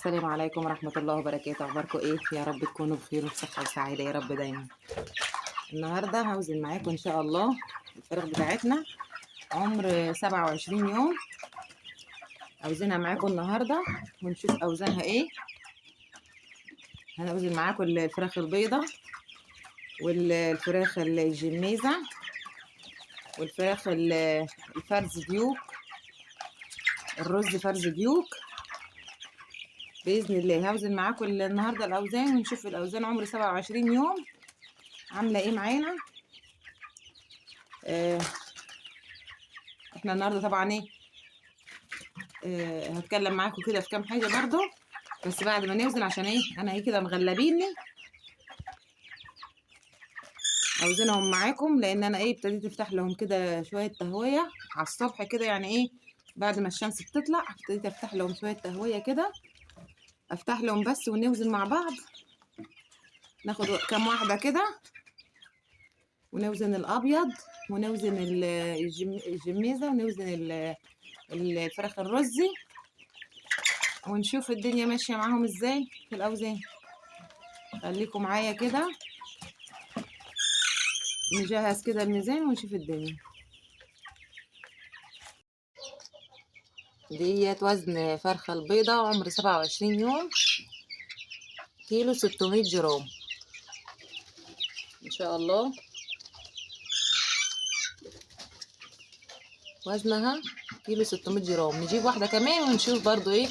السلام عليكم ورحمة الله وبركاته. أخباركم إيه؟ يا رب تكونوا بخير وفي صحة وسعادة يا رب دايما. النهاردة هوزن معاكم إن شاء الله الفراخ بتاعتنا عمر 27 يوم. أوزنها معاكم النهاردة ونشوف أوزانها إيه. هنوزن معاكم الفراخ البيضة والفراخ الجميزة والفراخ الفرز ديوك، الرز فرز ديوك باذن الله. هوزن معاكم النهارده الاوزان ونشوف الاوزان عمر 27 يوم عامله ايه معانا. احنا النهارده طبعا ايه هتكلم معاكم كده في كام حاجه برضو، بس بعد ما نوزن عشان ايه انا ايه كده مغلبيني اوزنهم معاكم، لان انا ايه ابتديت افتح لهم كده شويه تهويه على الصبح كده، يعني ايه بعد ما الشمس بتطلع ابتديت افتح لهم شويه تهويه كده، افتح لهم بس ونوزن مع بعض. ناخد كام واحده كده ونوزن الابيض ونوزن الجميزه ونوزن الفراخ الرزي، ونشوف الدنيا ماشيه معاهم ازاي في الاوزان. خليكم معايا كده نجهز كده الميزان ونشوف الدنيا. ديت وزن فرخه البيضه عمر 27 يوم، كيلو 600 جرام ان شاء الله. وزنها كيلو 600 جرام. نجيب واحده كمان ونشوف برضو ايه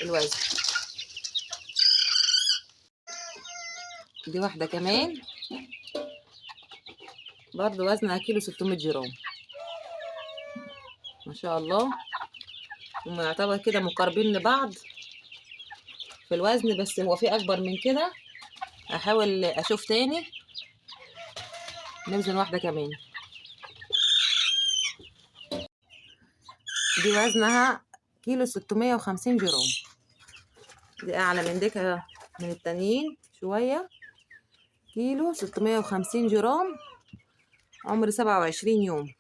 الوزن. دي واحده كمان برضو وزنها كيلو 600 جرام ما شاء الله. هما يعتبر كده مقاربين لبعض في الوزن، بس هو في اكبر من كده. احاول اشوف تاني نوزن واحده كمان. دي وزنها كيلو 650 جرام. دي اعلى من ديكها من التانيين شويه. كيلو 650 جرام عمر 27 يوم.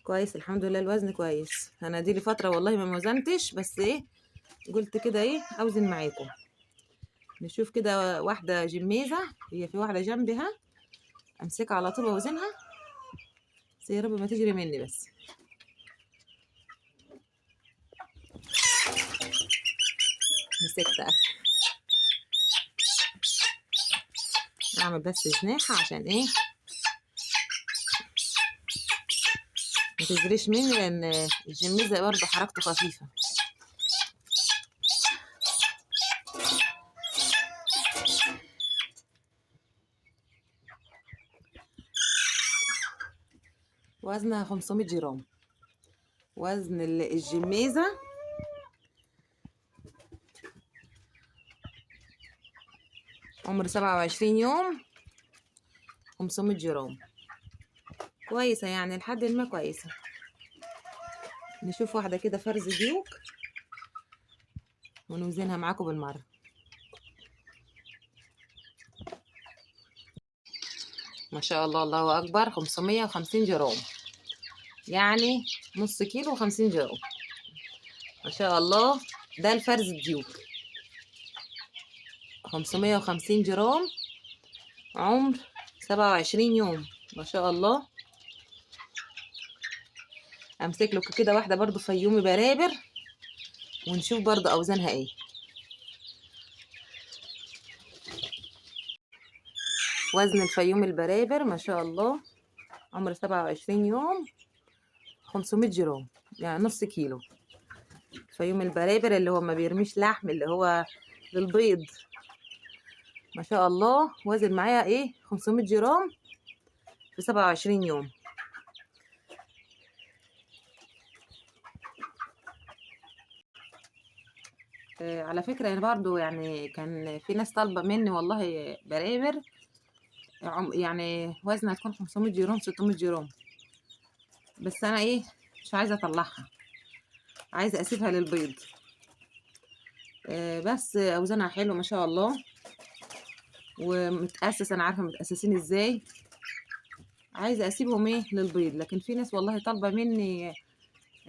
كويس الحمد لله الوزن كويس. انا دي لي فتره والله ما وزنتش، بس ايه قلت كده ايه اوزن معاكم. نشوف كده واحده جميزه، هي في واحده جنبها امسكها على طول واوزنها، بس يا رب ما تجري مني. بس مسكتها اعمل بس جناحه عشان ايه ما تجريش مني، لان الجميزه برضه حركته خفيفه. وزنها 500 جرام. وزن الجميزه عمر 27 يوم 500 جرام. كويسه يعني لحد ما كويسه. نشوف واحده كده فرز ديوك ونوزنها معاكم بالمره. ما شاء الله الله اكبر. 550 جرام يعني نص كيلو و50 جرام ما شاء الله. ده الفرز الديوك 550 جرام عمر 27 يوم ما شاء الله. امسك لكم كده واحده برضو فيومي برابر ونشوف برضو اوزانها ايه. وزن الفيوم البرابر ما شاء الله عمر 27 يوم 500 جرام يعني نص كيلو. فيوم البرابر اللي هو ما بيرميش لحم، اللي هو للبيض ما شاء الله. وزن معايا ايه 500 جرام في 27 يوم. على فكرة أنا برضو يعني كان في ناس طالبة مني والله برابر، يعني وزنها تكون 500 جرام 600 جرام، بس أنا إيه مش عايزة أطلعها، عايزة أسيبها للبيض. بس أوزانها حلو ما شاء الله ومتأسس. أنا عارفة متأسسين إزاي. عايزة أسيبهم إيه للبيض، لكن في ناس والله طالبة مني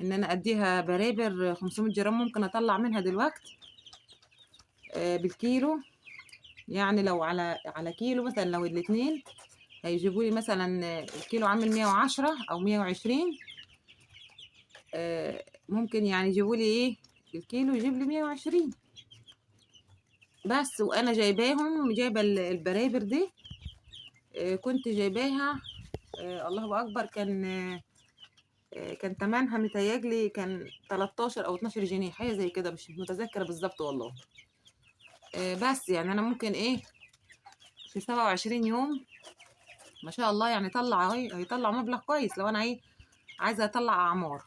ان انا اديها برابر 500 جرام، ممكن اطلع منها دلوقتي بالكيلو. يعني لو على كيلو مثلا، لو الاتنين هيجيبوا لي مثلا الكيلو عامل 110 او 120، ممكن يعني يجيبوا لي ايه الكيلو يجيب لي 120 بس. وانا جايبه البرابر دي، كنت جايباها الله اكبر، كان تمنها متهيألي كان 13 او 12 جنيه، حاجه زي كده، مش متذكره بالظبط والله. بس يعني انا ممكن ايه في 27 يوم ما شاء الله يعني هيطلع مبلغ كويس لو انا ايه عايزه اطلع اعمار.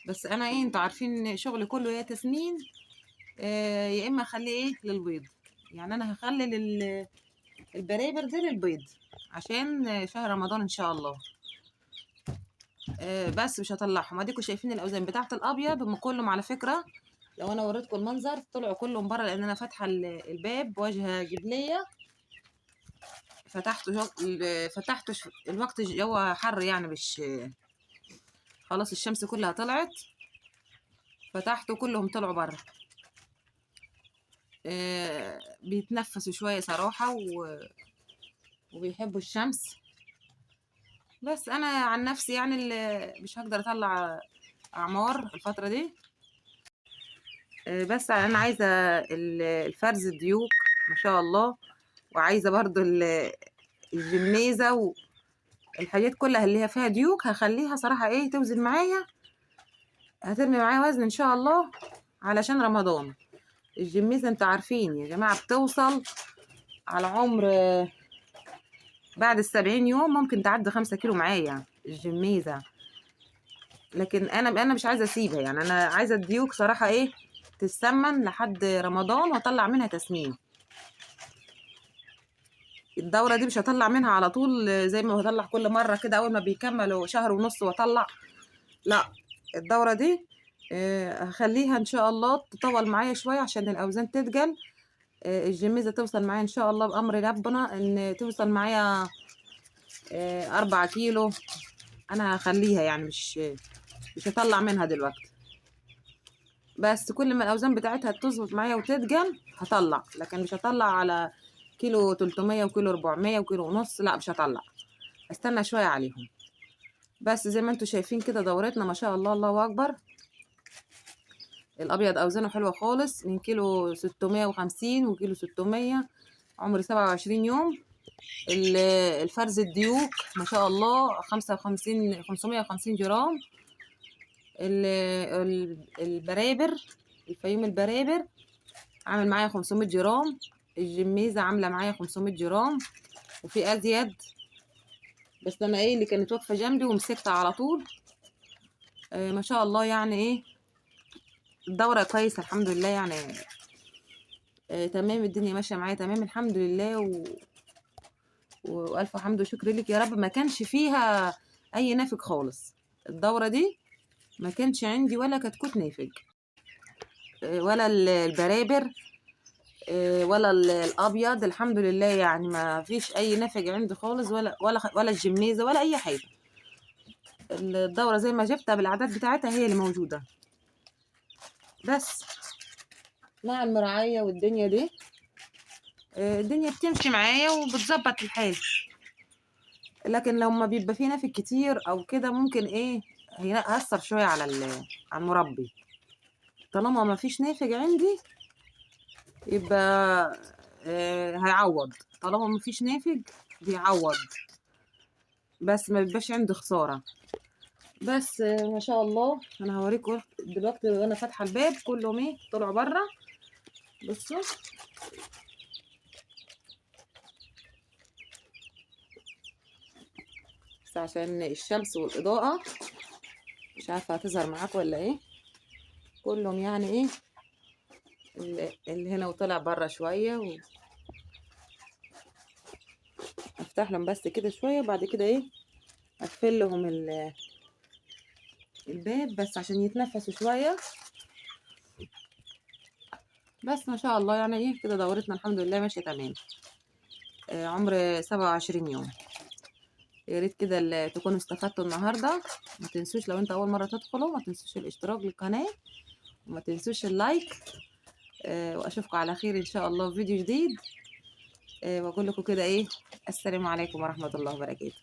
بس انا ايه انتوا عارفين شغلي كله يا تسمين، يا اما اخليه ايه للبيض. يعني انا هخلي البرابر دي للبيض عشان شهر رمضان ان شاء الله. بس مش هطلعهم. اديكوا شايفين الاوزان بتاعت الابيض هم كلهم على فكره، لو انا وريتكم المنظر طلعوا كلهم بره، لان انا فاتحه الباب بواجهه جبليه. فتحته الوقت الجو حر يعني، مش خلاص الشمس كلها طلعت، فتحته كلهم طلعوا بره. بيتنفسوا شويه صراحه وبيحبوا الشمس. بس انا عن نفسي يعني اللي مش هقدر اطلع اعمار الفتره دي. بس انا عايزه الفرز الديوك ما شاء الله، وعايزه برضو الجميزه والحاجات كلها اللي هي فيها ديوك، هخليها صراحه ايه توزن معايا، هترمي معايا وزن ان شاء الله علشان رمضان. الجميزه انتوا عارفين يا جماعه بتوصل على عمر بعد ال70 يوم ممكن تعدي 5 كيلو معايا الجميزه. لكن انا مش عايزه اسيبها، يعني انا عايزه الديوك صراحه ايه تتسمن لحد رمضان واطلع منها تسمين. الدوره دي مش هطلع منها على طول زي ما بطلع كل مره كده اول ما بيكملوا شهر ونص واطلع، لا. الدوره دي هخليها ان شاء الله تطول معايا شويه عشان الاوزان تتقل. الجميزه توصل معايا ان شاء الله بامر ربنا، ان توصل معايا 4 كيلو. انا هخليها يعني مش هطلع منها دلوقتي، بس كل ما الاوزان بتاعتها تظبط معايا وتتقل هطلع، لكن مش هطلع على كيلو 300 وكيلو 400 وكيلو ونص، لا مش هطلع، استنى شويه عليهم. بس زي ما انتوا شايفين كده دورتنا ما شاء الله الله اكبر. الابيض اوزانه حلوه خالص، من كيلو 650 وكيلو 600، عمر 27 يوم. الفرز الديوك ما شاء الله 550 جرام. البرابر الفيوم البرابر عامل معايا 500 جرام. الجميزة عاملة معايا 500 جرام، وفي أزيد، بس أنا إيه اللي كانت واقفة جنبي ومسكتها على طول. ما شاء الله يعني إيه الدورة كويسة الحمد لله يعني. تمام، الدنيا ماشية معايا تمام الحمد لله وألف حمد وشكر لك يا رب. ما كانش فيها أي نافق خالص الدورة دي، ما كانش عندي ولا كتكوت نافق، ولا البرابر ولا الابيض الحمد لله، يعني ما فيش اي نفج عندي خالص، ولا الجميزه ولا اي حاجه. الدوره زي ما جبتها بالاعداد بتاعتها هي اللي موجوده. بس مع المراعيه والدنيا دي الدنيا بتمشي معايا وبتظبط الحال. لكن لو ما بيبقى فيه نفج كتير او كده ممكن ايه هيأثر شويه على المربي. طالما ما فيش نافج عندي يبقى هيعوض، طالما ما فيش نافج بيعوض، بس ما بيبقاش عندي خساره. بس ما شاء الله انا هوريكم دلوقتي وانا فاتحه الباب كلهم ايه طلعوا بره. بصوا بس عشان الشمس والاضاءه مش عارفه هتظهر معاكم ولا ايه. كلهم يعني ايه اللي هنا وطلع بره شويه افتح لهم بس كده شويه، وبعد كده ايه اقفل لهم الباب بس عشان يتنفسوا شويه. بس ما شاء الله يعني ايه كده دورتنا الحمد لله ماشيه تمام. عمر 27 يوم. يا ريت كده تكونوا استفدتوا النهارده. ما تنسوش لو انت اول مره تدخلوا، ما تنسوش الاشتراك للقناه، وما تنسوش اللايك. واشوفكم على خير ان شاء الله في فيديو جديد. واقول لكم كده ايه، السلام عليكم ورحمه الله وبركاته.